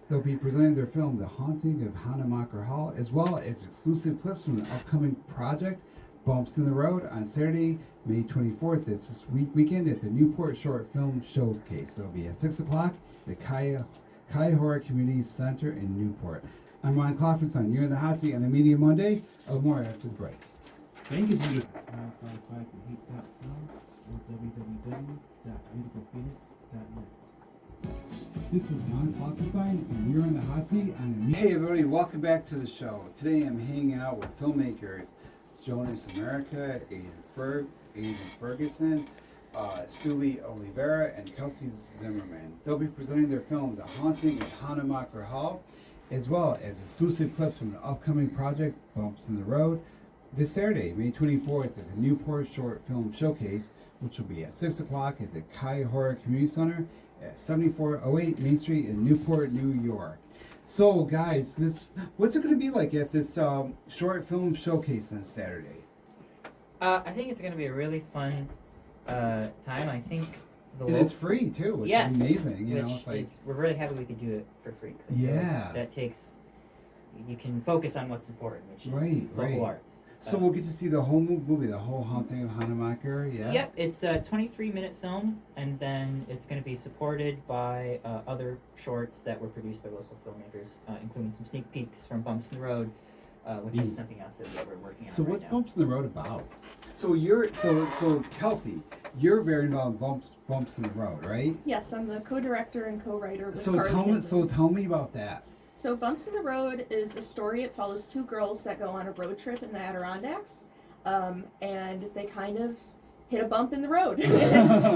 They'll be presenting their film, The Haunting of Nahhahmacher Hall, as well as exclusive clips from the upcoming project, Bumps in the Road, on Saturday, May 24th. It's this weekend at the Newport Short Film Showcase. It'll be at 6 o'clock at Kuyahoora Community Center in Newport. I'm Ron Klopfanstein. You're in the hot seat on a Media Monday. More after the break. Thank you, beauty. 955theheat.com or www.beautifulphoenix.net. This is Ron Klopfanstein, and you're in the hot seat on a Hey everybody, welcome back to the show. Today I'm hanging out with filmmakers Jonas America, Aidan Ferguson, Siulee Olivera, and Kelsey Zimmerman. They'll be presenting their film, The Haunting of Nahhahmacher Hall, as well as exclusive clips from the upcoming project, Bumps in the Road, this Saturday, May 24th, at the Newport Short Film Showcase, which will be at 6 o'clock at the Kuyahoora Community Center at 7408 Main Street in Newport, New York. So, guys, what's it going to be like at this short film showcase on Saturday? I think it's going to be a really fun time. I think and it's free too, which is amazing. You know, it's like we're really happy we could do it for free. 'Cause I feel like that takes you can focus on what's important, which is local arts. So we'll get to see the whole movie, the whole Haunting of Nahhahmacher. Yeah. Yep, it's a 23-minute film, and then it's going to be supported by other shorts that were produced by local filmmakers, including some sneak peeks from Bumps in the Road, which is something else that we're working on. So what's now. Bumps in the Road about? So you're so Kelsey, you're very involved in Bumps in the Road, right? Yes, I'm the co-director and co-writer with So Carly tell me about that. So Bumps in the Road is a story. It follows two girls that go on a road trip in the Adirondacks, and they kind of hit a bump in the road.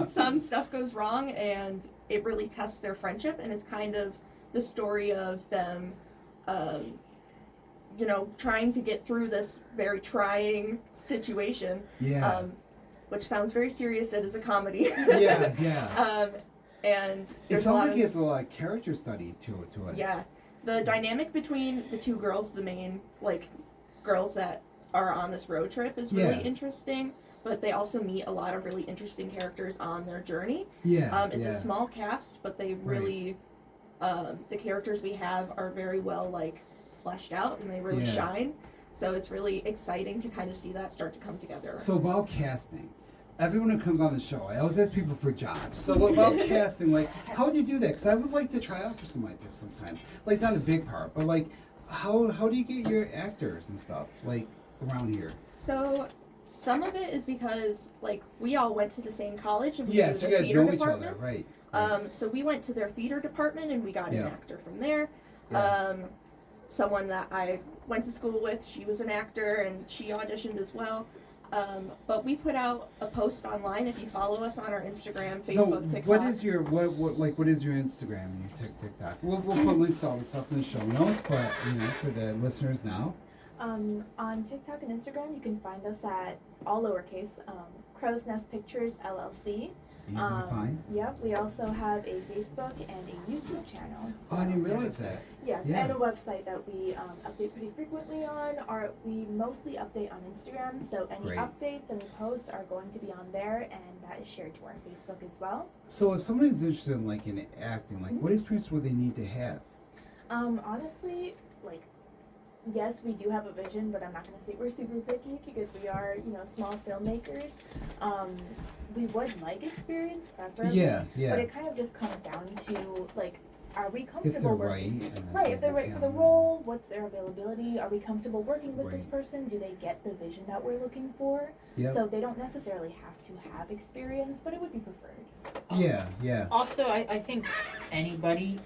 Some stuff goes wrong, and it really tests their friendship, and it's kind of the story of them, trying to get through this very trying situation. Yeah. Which sounds very serious. It is a comedy. Yeah. And it sounds like it's a lot of character study to it. Yeah. The dynamic between the two girls, the main, girls that are on this road trip is really interesting, but they also meet a lot of really interesting characters on their journey. Yeah. It's a small cast, but they really, the characters we have are very well, fleshed out, and they really shine. So it's really exciting to kind of see that start to come together. So about casting. Everyone who comes on the show, I always ask people for jobs. So about casting, how would you do that? Because I would like to try out for something like this sometime. Not a big part, but how do you get your actors and stuff around here? So some of it is because we all went to the same college and we so the you guys theater know department. each other, right? So we went to their theater department and we got an actor from there. Someone that I went to school with, she was an actor and she auditioned as well. But we put out a post online. If you follow us on our Instagram, Facebook, TikTok. What is your what is your Instagram and your TikTok? We'll put links to all the stuff in the show notes, but for the listeners now. On TikTok and Instagram, you can find us at all lowercase CrowsNest Pictures LLC. Easy to find. Yep. We also have a Facebook and a YouTube channel. So I didn't realize that. Yes, and a website that we update pretty frequently on. We mostly update on Instagram, so any updates, any posts are going to be on there, and that is shared to our Facebook as well. So if someone is interested in acting, what experience would they need to have? Honestly, yes, we do have a vision, but I'm not going to say we're super picky because we are, small filmmakers. We would like experience, preferably. Yeah. But it kind of just comes down to, are we comfortable if they're working? right. If they're right for the role, what's their availability? Are we comfortable working with this person? Do they get the vision that we're looking for? Yep. So they don't necessarily have to have experience, but it would be preferred. Yeah. Also, I think anybody,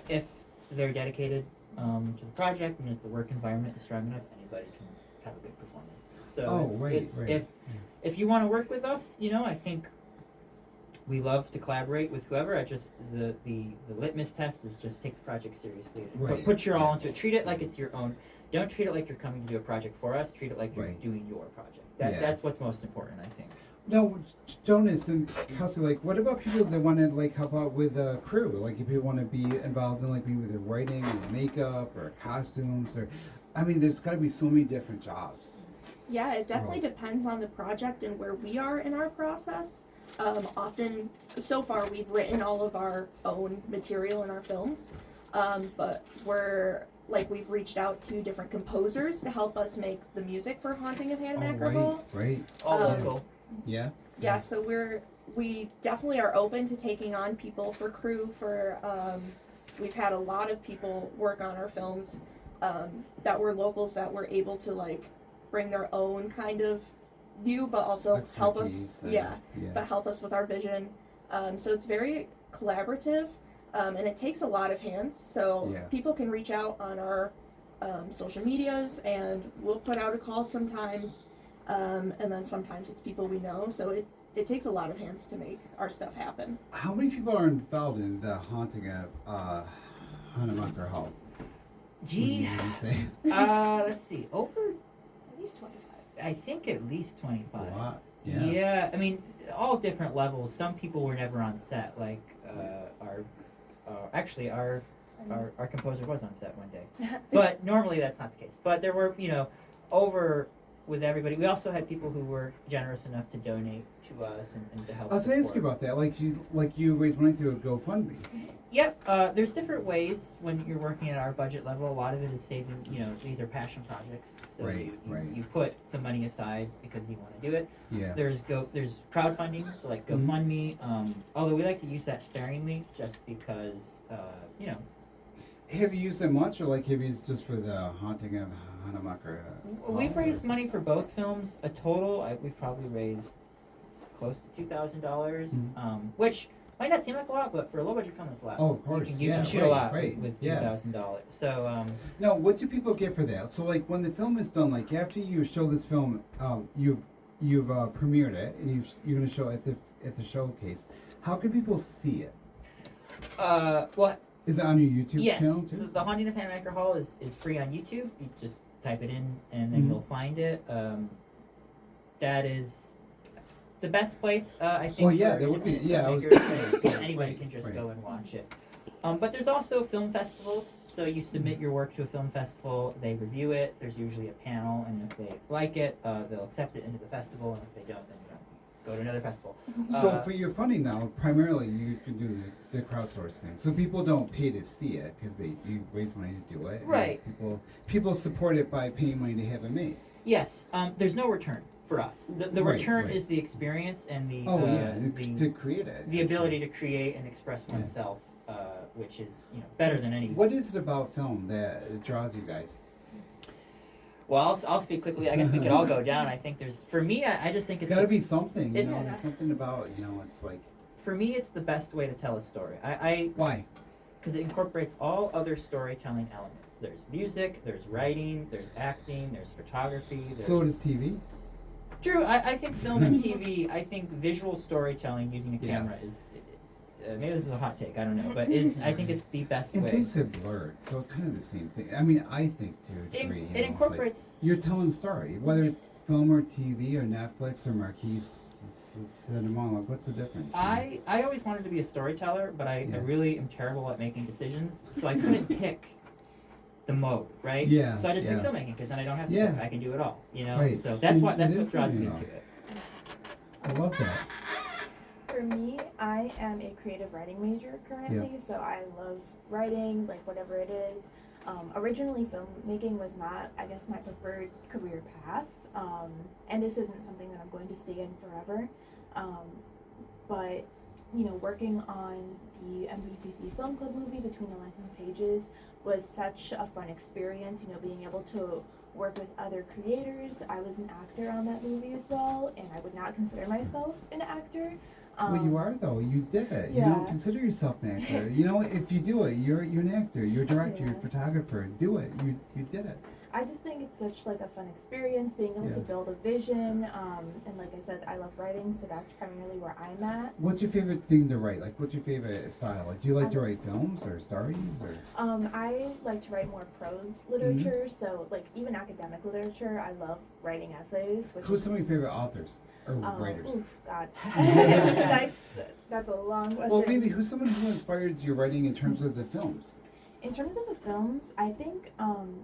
if they're dedicated to the project and if the work environment is strong enough, anybody can have a good performance. So if you want to work with us, I think we love to collaborate with whoever. The litmus test is just take the project seriously. Put your all into it. Treat it like it's your own. Don't treat it like you're coming to do a project for us. Treat it like you're doing your project. That's what's most important, I think. No, Jonas and Kelsey, what about people that want to help out with a crew? If people want to be involved in maybe with their writing or makeup or costumes there's got to be so many different jobs. Yeah, it definitely depends on the project and where we are in our process. Often, so far, we've written all of our own material in our films, but we've reached out to different composers to help us make the music for Haunting of Nahhahmacher Hall. Right. All local. Yeah. Yeah, so we definitely are open to taking on people for crew. We've had a lot of people work on our films that were locals that were able to bring their own kind of view, but also help us. But help us with our vision. So it's very collaborative, and it takes a lot of hands. So people can reach out on our social medias, and we'll put out a call sometimes, and then sometimes it's people we know. So it takes a lot of hands to make our stuff happen. How many people are involved in the Haunting of Nahhahmacher Hall? Gee, Would you say? let's see, over, At least 25. I think at least 25. It's a lot. Yeah. Yeah, I mean, all different levels. Some people were never on set, like our composer was on set one day. But normally that's not the case. But there were, over with everybody. We also had people who were generous enough to donate to us and to help. I was going to ask you about that. Like you raise money through a GoFundMe. Yep. There's different ways when you're working at our budget level. A lot of it is saving. These are passion projects, so Right, right. you put some money aside because you want to do it. Yeah. There's crowdfunding, so like GoFundMe. Although we like to use that sparingly, just because Have you used it much, or have you used just for the Haunting of Nahhahmacher? We've raised money for both films. A total, we've probably raised close to $2,000, which might not seem like a lot, but for a low budget film, it's a lot. Oh, of course. You can shoot a lot with Yeah. $2,000. So Now, what do people get for that? So, when the film is done, after you show this film, you've premiered it, and you're going to show it at the showcase. How can people see it? well, Is it on your YouTube yes. channel too? So the Haunting of Nahhahmacher Hall is free on YouTube. You just type it in, and then you'll find it. That is the best place, I think. Well, yeah, for that would be. independent Yeah, I was. filmmakers, so anybody Right, can just right. go and watch it. But there's also film festivals. So you submit your work to a film festival. They review it. There's usually a panel, and if they like it, they'll accept it into the festival. And if they don't, then go to another festival. So for your funding now, primarily you can do the crowdsourcing. So people don't pay to see it because you raise money to do it. and Right. People support it by paying money to have it made. Yes, there's no return for us. The Right, return right. is the experience and the to create it. the ability to create and express oneself, which is better than any. What is it about film that draws you guys? Well, I'll speak quickly. I guess we could all go down. I think for me, I just think It's it's got to be something. it's- There's something about it's like. for me, it's the best way to tell a story. Why? Because it incorporates all other storytelling elements. There's music, there's writing, there's acting, there's photography. There's... So does TV. True. I think film and TV. I think visual storytelling using a Yeah. camera is. Maybe this is a hot take. I don't know, but I think it's the best And way. things have blurred, so it's kind of the same thing. I mean, I think to a degree. It it's like incorporates. you're telling a story, whether it's film or TV or Netflix or Marquee Cinema. What's the difference? I always wanted to be a storyteller, but I Yeah. really am terrible at making decisions, so I couldn't pick the mode, right? Yeah, So I just picked yeah. filmmaking because then I don't have to Yeah. pick. I can do it all, Right. So that's And what it is draws doing me it all. to it. I love that. For me, I am a creative writing major currently, so I love writing, whatever it is. Originally, filmmaking was not, I guess, my preferred career path, and this isn't something that I'm going to stay in forever. But, working on the MVCC Film Club movie, Between the Lines and Pages, was such a fun experience, being able to work with other creators. I was an actor on that movie as well, and I would not consider myself an actor. Well, you are though. You did it. You yeah. don't consider yourself an actor. If you do it, you're an actor. You're a director. You're a Yeah. photographer. Do it. You did it. I just think it's such a fun experience being able to Yeah. build a vision. And like I said, I love writing, so that's primarily where I'm at. What's your favorite thing to write? What's your favorite style? Do you like to write films or stories or? I like to write more prose literature, so even academic literature. I love writing essays. Which Who's is, some of your favorite authors or writers? Oof, God, that's a long question. Well, maybe who's someone who inspires your writing in terms of the films? In terms of the films, I think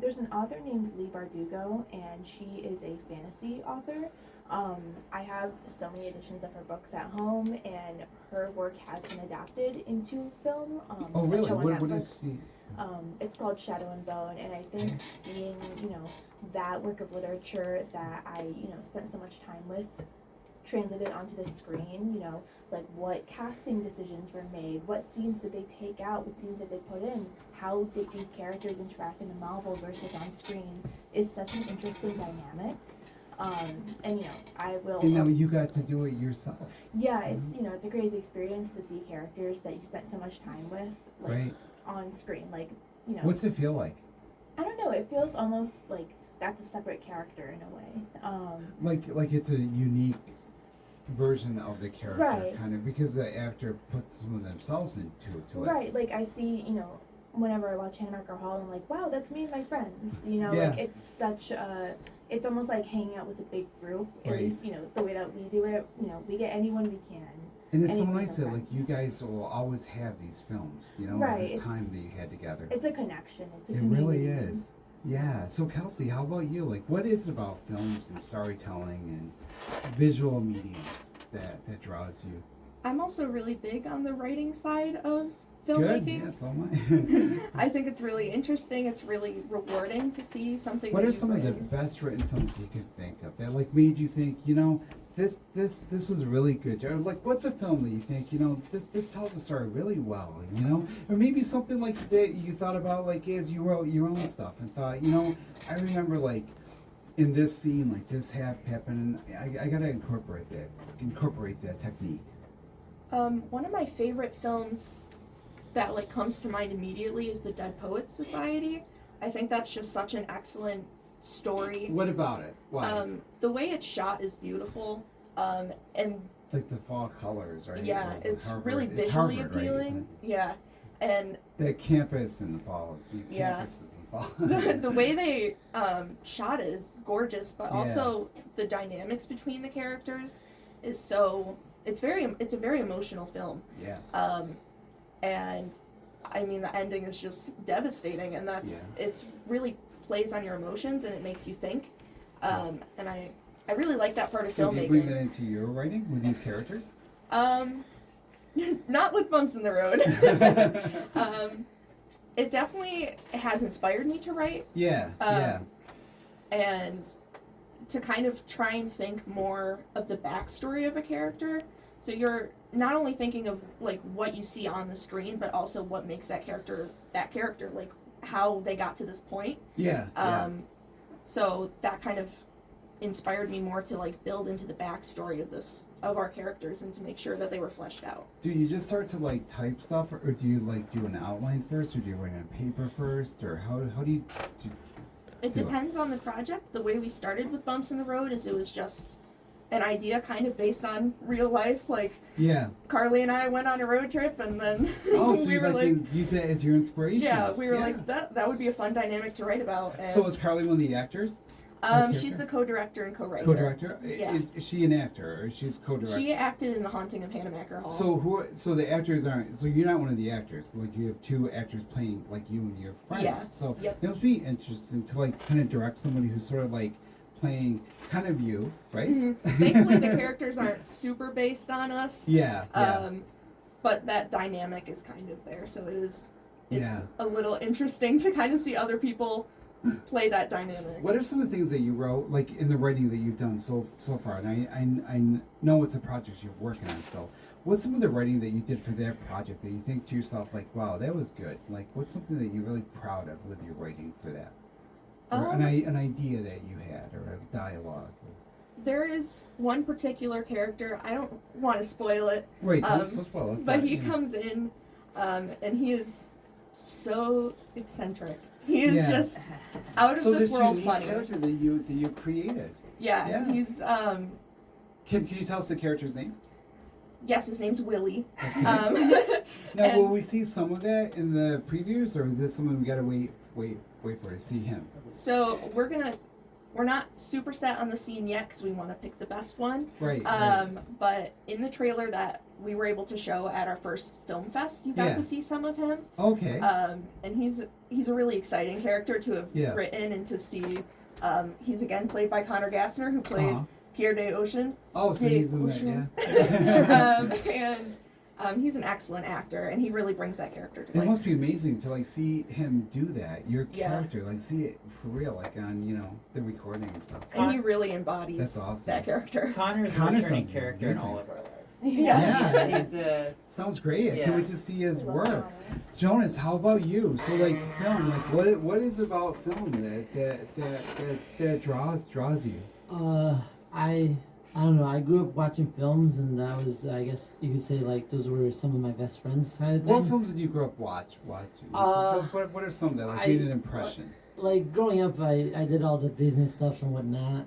there's an author named Leigh Bardugo, and she is a fantasy author. I have so many editions of her books at home, and her work has been adapted into film. Oh, a really? show on What Netflix. is she? It's called Shadow and Bone, and I think seeing, that work of literature that I, spent so much time with translated onto the screen, what casting decisions were made, what scenes did they take out, what scenes did they put in, how did these characters interact in the novel versus on screen is such an interesting dynamic. And I will. And now you got to do it yourself. Yeah, it's it's a crazy experience to see characters that you spent so much time with, Right. on screen, What's it feel like? I don't know. It feels almost like that's a separate character in a way. Like it's a unique version of the character, Right. kind of, because the actor puts some of themselves into it. Right. Like I see, whenever I watch Nahhahmacher Hall, I'm like, wow, that's me and my friends. Yeah. Like it's such a. It's almost like hanging out with a big group. At Right. least, the way that we do it. We get anyone we can. And it's so anyone nice with that, like, you friends. guys will always have these films, Right, this it's- time that you had together. It's a connection. It's a It community. really is. Yeah. So, Kelsey, how about you? Like, what is it about films and storytelling and visual mediums that draws you? I'm also really big on the writing side of Good. filmmaking. Yeah, so am I. I think it's really interesting. It's really rewarding to see something. What that are you've some of the written. best written films you could think of that like made you think, this was really good? Or like, what's a film that you think, this tells a story really well, or maybe something like that you thought about like as you wrote your own stuff and thought, I remember like in this scene like this happened, and I gotta incorporate that technique. One of my favorite films that like comes to mind immediately is The Dead Poets Society. I think that's just such an excellent story. What about it? Why? The way it's shot is beautiful, and Like the fall colors, right? yeah, It was it's Harvard- really it's visually Harvard, right, appealing. isn't Yeah, and it? The campus in the fall. Yeah. Campus is in the fall. the way they shot it is gorgeous, but Yeah. also the dynamics between the characters is it's a very emotional film. Yeah. And I mean the ending is just devastating, and Yeah. it's really plays on your emotions and it makes you think. And I really like that part of So do you bring that filmmaking. into your writing with these characters? Not with bumps in the road. It definitely has inspired me to write. Yeah, yeah. And to kind of try and think more of the backstory of a character. So you're not only thinking of like what you see on the screen, but also what makes that character, like how they got to this point. Yeah, yeah. So that kind of inspired me more to like build into the backstory of our characters and to make sure that they were fleshed out. Do you just start to like type stuff, or do you like do an outline first, or do you write on paper first, or how do you? It depends on the project. The way we started with Bumps in the Road is it was just an idea kind of based on real life. Like Yeah. Carly and I went on a road trip, and then Oh, so we you were like, use that as your inspiration? yeah, we were like that would be a fun dynamic to write about. And, So is Carly one of the actors? character? she's the co-director and co-writer. Co-director? Yeah. Is she an actor, or she's co-director? She acted in The Haunting of Nahhahmacher Hall. So the actors aren't. So you're not one of the actors. Like you have two actors playing like you and your friend. Yeah. So Yep. it must be interesting to like kind of direct somebody who's sort of like playing kind of you, right? Thankfully, the characters aren't super based on us. Yeah. Yeah. But that dynamic is kind of there, so it's Yeah. a little interesting to kind of see other people play that dynamic. What are some of the things that you wrote, like in the writing that you've done so far? And I know it's a project you're working on still. What's some of the writing that you did for that project that you think to yourself like, wow, that was good? Like, what's something that you're really proud of with your writing for that? Or an idea that you had, or a dialogue? There is one particular character. I don't want to spoil it. Right. Don't spoil it, But he yeah. comes in, and he is so eccentric. He is just out of this world unique funny. character that you created. Yeah, he's Can you tell us the character's name? yes, his name's Willie. Now, and- will we see some of that in the previews, or is this someone we gotta wait for to see him? So we're not super set on the scene yet because we want to pick the best one. Right. But in the trailer that we were able to show at our first film fest, you got Yeah. to see some of him. Okay. And he's a really exciting character to have Yeah. written and to see. He's again played by Connor Gassner, who played Uh-huh. Pierre de Ocean. Oh, so he's in there, And he's an excellent actor, and he really brings that character to It life. must be amazing to like see him do that. Your Yeah. character, like see it for real, like on the recording and stuff. And he really embodies That's awesome. that character. Connor's a Connor returning sounds character in amazing. all of our lives. Yeah. He's Sounds great. I Yeah. can't wait to see his I love work. Connor. Jonas, how about you? So like film, like what is about film that draws you? I don't know. I grew up watching films, and that was, I guess you could say, like those were some of my best friends kind of thing. What films did you grow up watching? Uh, What are some that like I- made an impression? like growing up, I did all the Disney stuff and whatnot.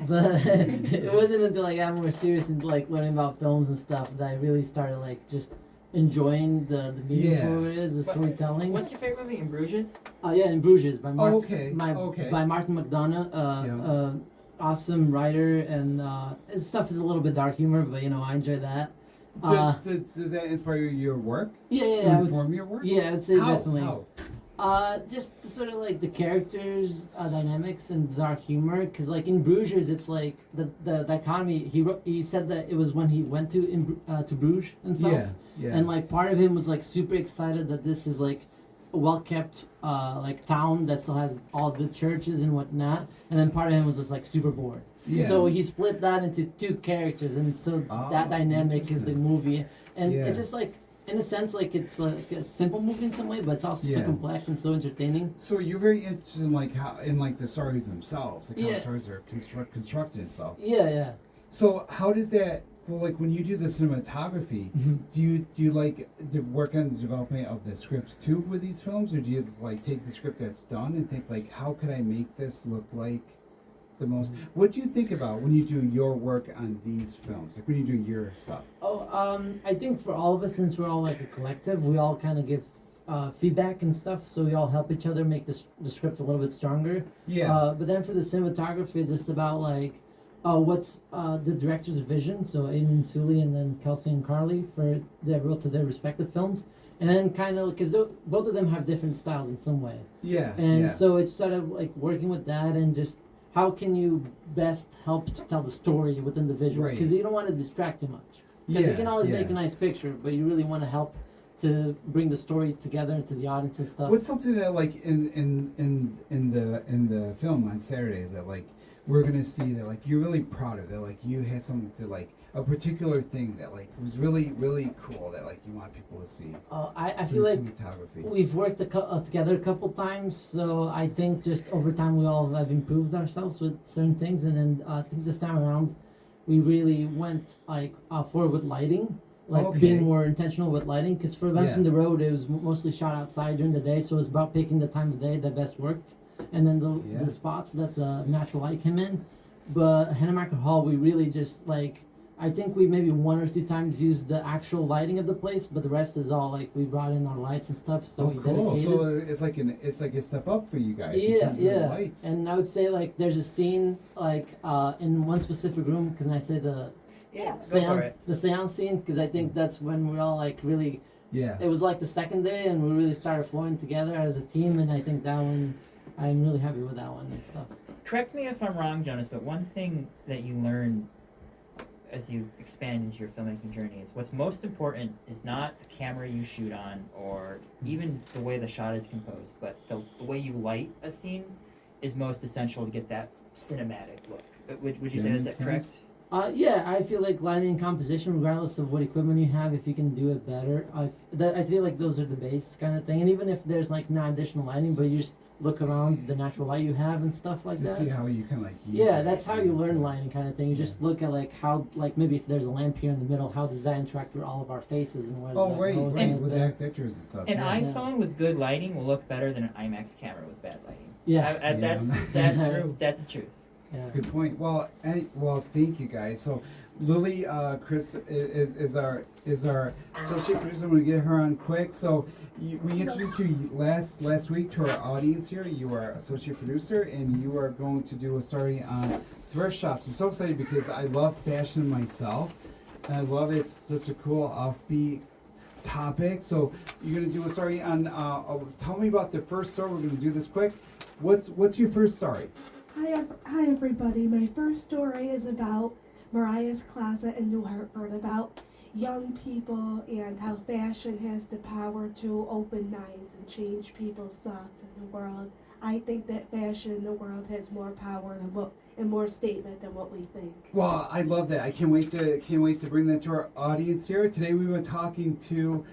But it wasn't until like I got more serious into like learning about films and stuff that I really started like just enjoying the medium for what it is, the storytelling. What's your favorite movie? In Bruges? Yeah, in Bruges by Martin. Okay. By Martin McDonagh. Awesome writer, and his stuff is a little bit dark humor, but I enjoy that. Does that inspire your work? Yeah. Inform your work? Yeah, I'd say definitely. How? Just sort of like the characters, dynamics, and the dark humor. Cause like in Bruges, it's like the dichotomy. He said that it was when he went to Bruges himself. Yeah. And like part of him was like super excited that this is like a well kept like town that still has all the churches and whatnot. And then part of him was just like super bored. Yeah. So he split that into two characters, and so that dynamic is the movie. And it's just like, in a sense, like it's like a simple movie in some way, but it's also so complex and so entertaining. So you're very interested in like how in like the stories themselves, like how Yeah. stories are constructed and stuff. Yeah. So how does that? So like when you do the cinematography, do you like to work on the development of the scripts too for these films, or do you like take the script that's done and think like how could I make this look like the most? What do you think about when you do your work on these films, like when you do your stuff? I think for all of us, since we're all like a collective, we all kind of give feedback and stuff, so we all help each other make the script a little bit stronger. Yeah. But then for the cinematography, it's just about like, what's the director's vision? So Aidan and Siulee, and then Kelsey and Carly for their role to their respective films, and then kind of because both of them have different styles in some way. Yeah. And so it's sort of like working with that and just how can you best help to tell the story within the visual? Because you don't want to distract too much. Because you can always make a nice picture, but you really want to help to bring the story together to the audience and stuff. What's something that like in the film on Saturday that like we're gonna see that like you're really proud of, that like you had something to like a particular thing that like was really cool that like you want people to see? I feel like we've worked together a couple times, so I think just over time we all have improved ourselves with certain things, and then I think this time around we really went like forward with lighting, like being more intentional with lighting, because for Bumps in the Road it was mostly shot outside during the day, so it was about picking the time of day that best worked, and then the spots that the natural light came in. But Nahhahmacher Hall, we really just like, I think we maybe 1 or 2 times used the actual lighting of the place, but the rest is all like we brought in our lights and stuff. So we dedicated. So it's like a step up for you guys. In terms of the lights. And I would say like there's a scene like in one specific room, because I say the seance scene, because I think that's when we're all like really. Yeah. It was like the second day, and we really started flowing together as a team, and I think that one, I'm really happy with that one and stuff. Correct me if I'm wrong, Jonas, but one thing that you learn as you expand into your filmmaking journey is what's most important is not the camera you shoot on or even the way the shot is composed, but the way you light a scene is most essential to get that cinematic look. Would you say that's correct? Yeah, I feel like lighting and composition, regardless of what equipment you have, if you can do it better, I feel like those are the base kind of thing. And even if there's like not additional lighting, but you just look around the natural light you have and stuff like that. To see how you can like use Yeah, that's how you learn lighting kind of thing. You just look at like how, like maybe if there's a lamp here in the middle, how does that interact with all of our faces and where does that go? And with actors and stuff. An iPhone with good lighting will look better than an IMAX camera with bad lighting. Yeah. That's the truth. That's a good point. Well, thank you guys. So, Lily, Chris is our associate producer. I'm going to get her on quick. So, we introduced you last week to our audience here. You are associate producer, and you are going to do a story on thrift shops. I'm so excited because I love fashion myself, and I love it's such a cool offbeat topic. So, you're going to do a story on. Tell me about the first story. We're going to do this quick. What's your first story? Hi everybody. My first story is about Mariah's Closet in New Hartford, about young people and how fashion has the power to open minds and change people's thoughts in the world. I think that fashion in the world has more power and more statement than what we think. Well, I love that. I can't wait to bring that to our audience here. Today we've been talking to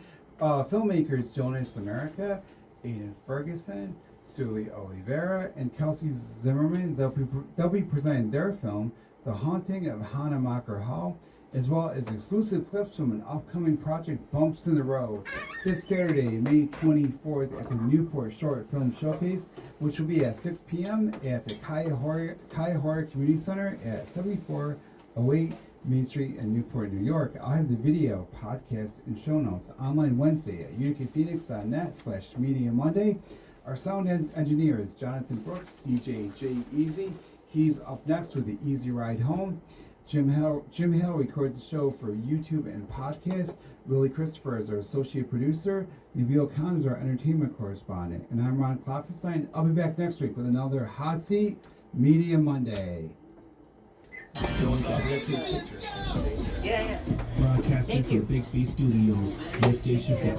filmmakers Jonas America, Aidan Ferguson, Siulee Olivera, and Kelsey Zimmerman. They'll be presenting their film, The Haunting of Nahhahmacher Hall. as well as exclusive clips from an upcoming project, Bumps in the Road, this Saturday, May 24th at the Newport Short Film Showcase, which will be at 6 p.m. at the Kuyahoora Community Center at 7408 Main Street in Newport, New York. I'll have the video, podcast, and show notes online Wednesday at utkphoenix.net/Media Monday. Our sound engineer is Jonathan Brooks, DJ J Easy. He's up next with the Easy Ride Home. Jim Hill records the show for YouTube and podcast. Lily Christopher is our associate producer. Nabil Khan is our entertainment correspondent. And I'm Ron Klopfanstein. I'll be back next week with another Hot Seat Media Monday. Yeah. Broadcasting Thank you. from Big B Studios, your station for